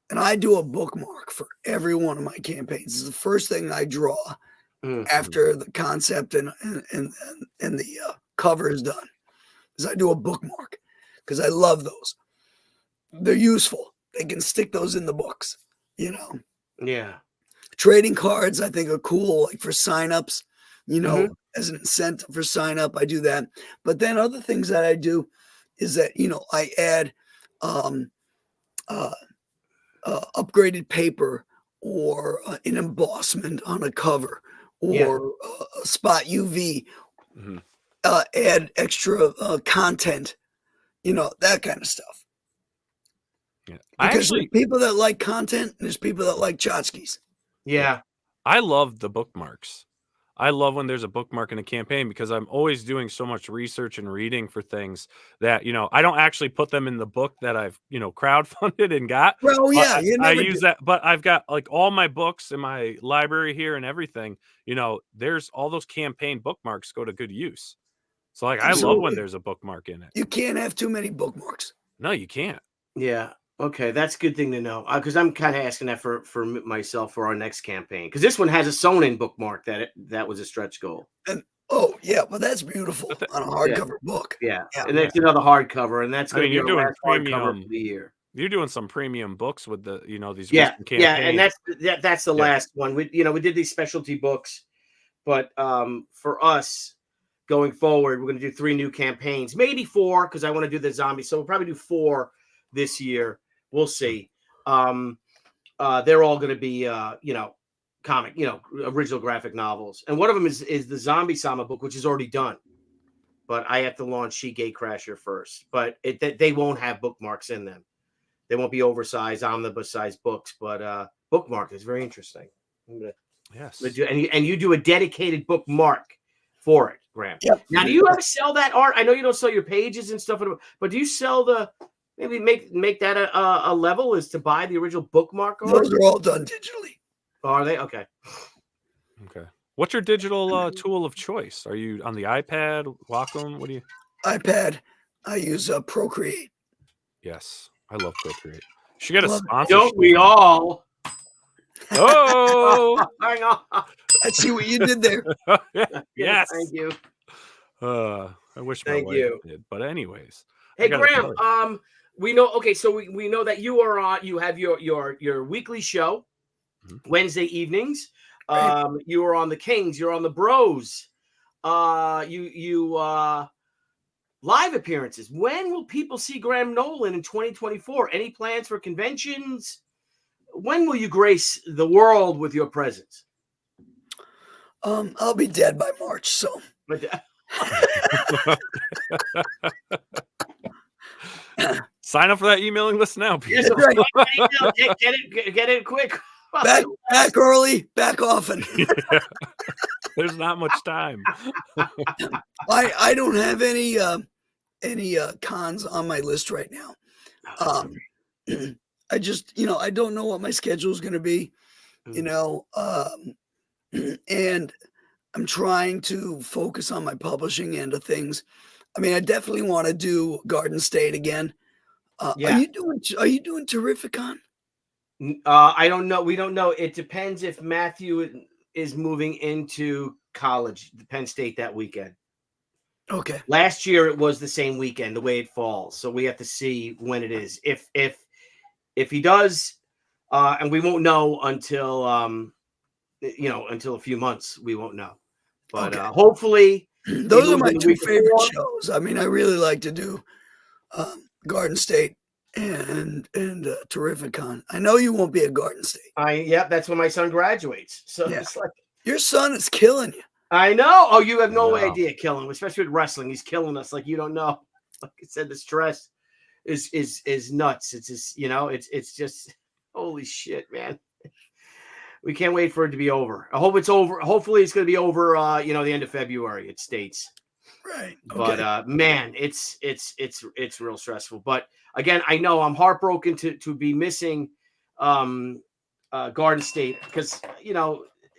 and I do a bookmark for every one of my campaigns. It's the first thing I draw after the concept and the cover is done. Is I do a bookmark because I love those. They're useful. They can stick those in the books, you know. Yeah. Trading cards, I think, are cool, like for signups, you know, as an incentive for sign up. I do that. But then other things that I do is that, you know, I add upgraded paper or an embossment on a cover or a spot UV, add extra content, you know, that kind of stuff. Yeah. Because there's people that like content and there's people that like tchotchkes. Yeah. I love the bookmarks. I love when there's a bookmark in a campaign because I'm always doing so much research and reading for things that, you know, I don't actually put them in the book that I've, you know, crowdfunded and got. Well, yeah, I use that, but I've got like all my books in my library here and everything, you know, there's all those campaign bookmarks go to good use. So like, I love when there's a bookmark in it. You can't have too many bookmarks. No, you can't. Yeah. Okay, that's a good thing to know because I'm kind of asking that for myself for our next campaign because this one has a sewn-in bookmark that was a stretch goal. And oh yeah, well that's beautiful on a hardcover book. Yeah, and that's another hardcover, and that's going to be you're doing hardcover for the year. You're doing some premium books with the these recent campaigns. And that's the last one. We did these specialty books, but for us going forward, we're going to do 3 new campaigns, maybe 4 because I want to do the zombies. So we'll probably do 4 this year. We'll see. They're all going to be, comic, original graphic novels. And one of them is the Zombie Sama book, which is already done. But I have to launch She Gatecrasher first. But they won't have bookmarks in them. They won't be oversized, omnibus-sized books. But bookmark is very interesting. Yes. And you do a dedicated bookmark for it, Graham. Yep. Now, do you ever sell that art? I know you don't sell your pages and stuff, but do you sell the... Maybe make that a level is to buy the original bookmark. Those are all done digitally. Oh, are they? Okay. Okay. What's your digital tool of choice? Are you on the iPad, Wacom? What do you? iPad. I use Procreate. Yes, I love Procreate. She got a sponsor. Don't we all? Oh, hang on. I see what you did there. Yes. Thank you. I wish my wife did, but anyways. Hey Graham, we know. Okay, so we know that you are on. You have your weekly show Wednesday evenings. You are on the Kings. You're on the Bros. You live appearances. When will people see Graham Nolan in 2024? Any plans for conventions? When will you grace the world with your presence? I'll be dead by March, so. Sign up for that emailing list now. Get it quick. Back early, back often. Yeah. There's not much time. I don't have any cons on my list right now. I just, I don't know what my schedule is going to be. and I'm trying to focus on my publishing end of things. I mean, I definitely want to do Garden State again. Are Yeah. you doing Terrificon? I don't know. We don't know. It depends if Matthew is moving into college, the Penn State, that weekend. Okay. Last year it was the same weekend, the way it falls. So we have to see when it is. If he does, and we won't know until until a few months, we won't know. But Okay. Hopefully Those are my the two week favorite before. shows. I mean, I really like to do Garden State and Terrificon. I know you won't be at Garden State. Yeah, that's when my son graduates. So Yeah. it's like, Your son is killing you. I know. Oh, you have no I know. idea killing him, especially with wrestling. He's killing us like you don't know. Like I said, the stress is nuts. It's just, it's just holy shit, man. We can't wait for it to be over. I hope it's over. Hopefully it's going to be over the end of February, it states. Right. Okay. But man, it's real stressful. But again, I know I'm heartbroken to be missing Garden State because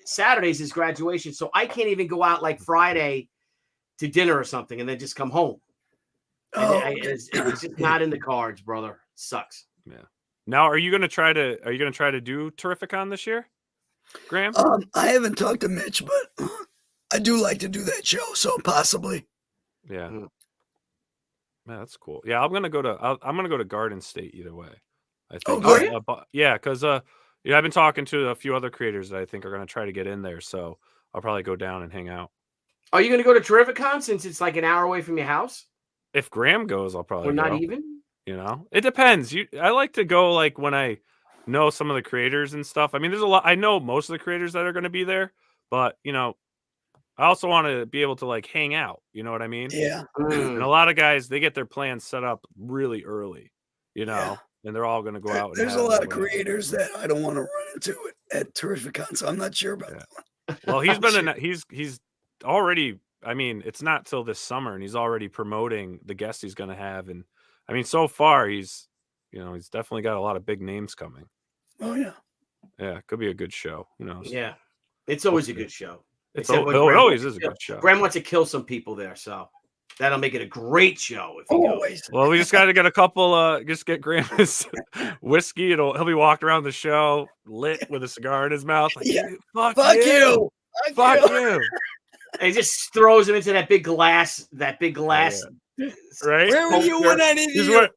Saturday's his graduation, so I can't even go out like Friday to dinner or something and then just come home. It's just not in the cards, brother. Sucks. Yeah. Now, are you gonna try to do Terrificon this year, Graham? I haven't talked to Mitch, but I do like to do that show, so possibly. Yeah. Man, that's cool. Yeah, I'm gonna go to Garden State either way. I think. Oh, good. Yeah, because I've been talking to a few other creators that I think are gonna try to get in there, so I'll probably go down and hang out. Are you going to go to Terrificon since it's like an hour away from your house? If Graham goes, I'll probably Or not go. even? It depends. I like to go like when I know some of the creators and stuff. I mean, there's a lot. I know most of the creators that are going to be there, but I also want to be able to like hang out. You know what I mean? Yeah. And a lot of guys, they get their plans set up really early. Yeah. And they're all going to go out. There's a lot of creators that I don't want to run into at Terrificon, so I'm not sure about that one. Well, he's been he's already. I mean, it's not till this summer, and he's already promoting the guests he's going to have. And I mean, so far he's definitely got a lot of big names coming. Oh yeah. Yeah, it could be a good show. Who knows? Yeah, it's always a good show. It always is a good show. Graham wants to kill some people there, so that'll make it a great show if he goes. Well, we just got to get a couple. Just get Graham his whiskey. He'll be walking around the show lit with a cigar in his mouth. Like, Yeah. Fuck you. Fuck you. And he just throws him into that big glass. Right? Where were you when I needed you?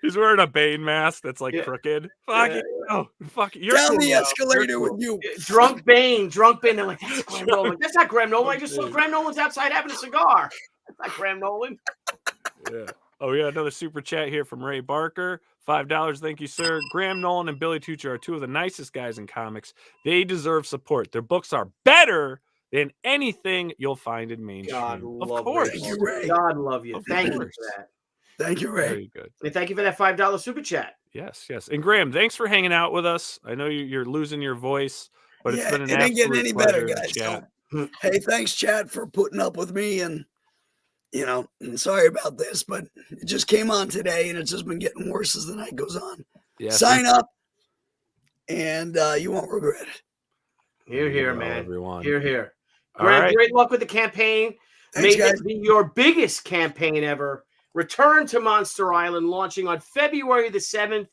He's wearing a Bane mask that's like crooked. Fuck you. Oh, fuck you. Down the escalator with you. Drunk Bane. They're like, that's Graham Nolan. That's not Graham Nolan. I just saw Graham Nolan's outside having a cigar. That's not Graham Nolan. Yeah. Oh, yeah. Another super chat here from Ray Barker. $5. Thank you, sir. Graham Nolan and Billy Tucci are two of the nicest guys in comics. They deserve support. Their books are better than anything you'll find in mainstream. God of course. Thank you, Ray. God love you. Thank you for that. Thank you, Ray. Very good. And thank you for that $5 super chat. Yes. And Graham, thanks for hanging out with us. I know you're losing your voice, but it's been an it ain't getting any better, pleasure to guys. chat. So, hey, thanks, Chad, for putting up with me. And sorry about this, but it just came on today, and it's just been getting worse as the night goes on. Yeah, Sign up, and you won't regret it. Here, man. Everyone. Here. All right. Great luck with the campaign. Thanks, May guys. this be your biggest campaign ever. Return to Monster Island, launching on February the 7th.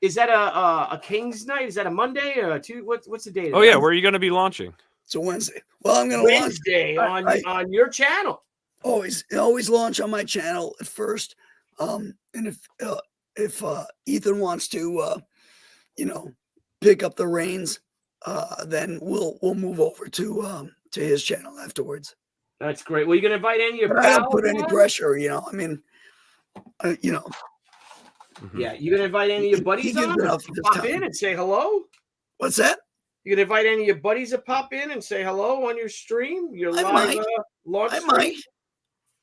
Is that a King's Night? Is that a Monday or what's the date? Oh yeah, where are you going to be launching? It's a Wednesday. Well, I'm going to launch Wednesday on your channel. always launch on my channel at first. And if Ethan wants to pick up the reins, then we'll move over to his channel afterwards. That's great. Well, you gonna invite any of your But I pals? don't put any pressure, I mean, Yeah, you gonna invite any of your buddies He gives on enough to of his pop time. in and say hello? What's that? You gonna invite any of your buddies to pop in and say hello on your stream? Your I live might. launch I stream? might.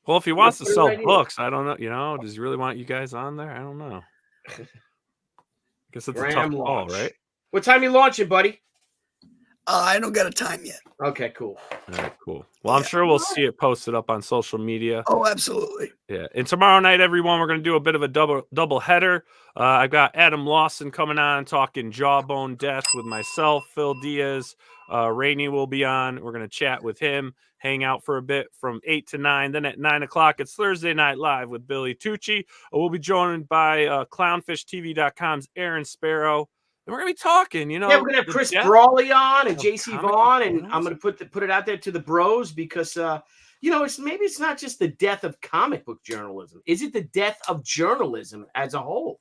Well, if he wants to That's a sell good idea. books, I don't know. Does he really want you guys on there? I don't know. I guess it's a tough Graham call, launch. right? What time you launching, buddy? I don't got a time yet. Okay, cool. All right, cool. Well, I'm sure we'll see it posted up on social media. Oh, absolutely. Yeah. And tomorrow night, everyone, we're going to do a bit of a double header. I've got Adam Lawson coming on talking Jawbone Death with myself, Phil Diaz. Rainey will be on. We're going to chat with him, hang out for a bit from 8 to 9. Then at 9 o'clock, it's Thursday Night Live with Billy Tucci. We'll be joined by ClownfishTV.com's Aaron Sparrow. And we're going to be talking, Yeah, we're gonna have Chris Brawley on and JC Vaughn, and I'm gonna put it out there to the bros because it's not just the death of comic book journalism. Is it the death of journalism as a whole?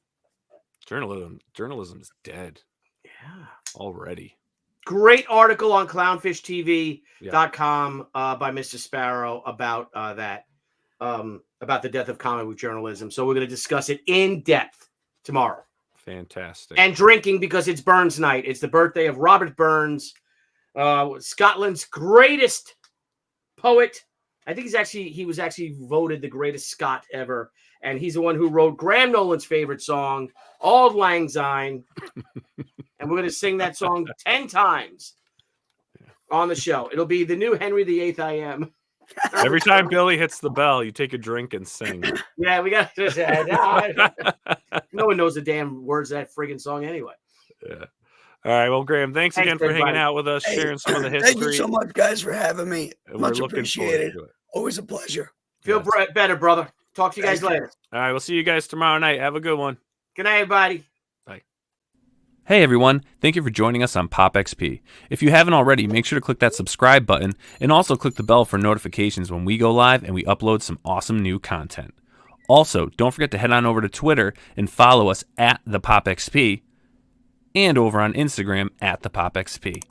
Journalism's dead. Yeah, already. Great article on clownshishtv.com by Mr. Sparrow about that, about the death of comic book journalism. So we're gonna discuss it in depth tomorrow. Fantastic. And drinking because it's Burns night. It's the birthday of Robert Burns, Scotland's greatest poet. I think he was actually voted the greatest Scot ever. And he's the one who wrote Graham Nolan's favorite song, Auld Lang Syne. And we're going to sing that song 10 times on the show. It'll be the new Henry VIII I Am. Every time Billy hits the bell, you take a drink and sing. Yeah, we got to. No one knows the damn words of that friggin' song anyway. Yeah. All right. Well, Graham, thanks again for hanging out with us, sharing some of the history. Thank you so much, guys, for having me. Much appreciated. To it. Always a pleasure. Feel better, brother. Talk to you guys later. All right. We'll see you guys tomorrow night. Have a good one. Good night, everybody. Bye. Hey everyone, thank you for joining us on Pop XP. If you haven't already, make sure to click that subscribe button and also click the bell for notifications when we go live and we upload some awesome new content. Also, don't forget to head on over to Twitter and follow us at the Pop XP and over on Instagram at the Pop XP.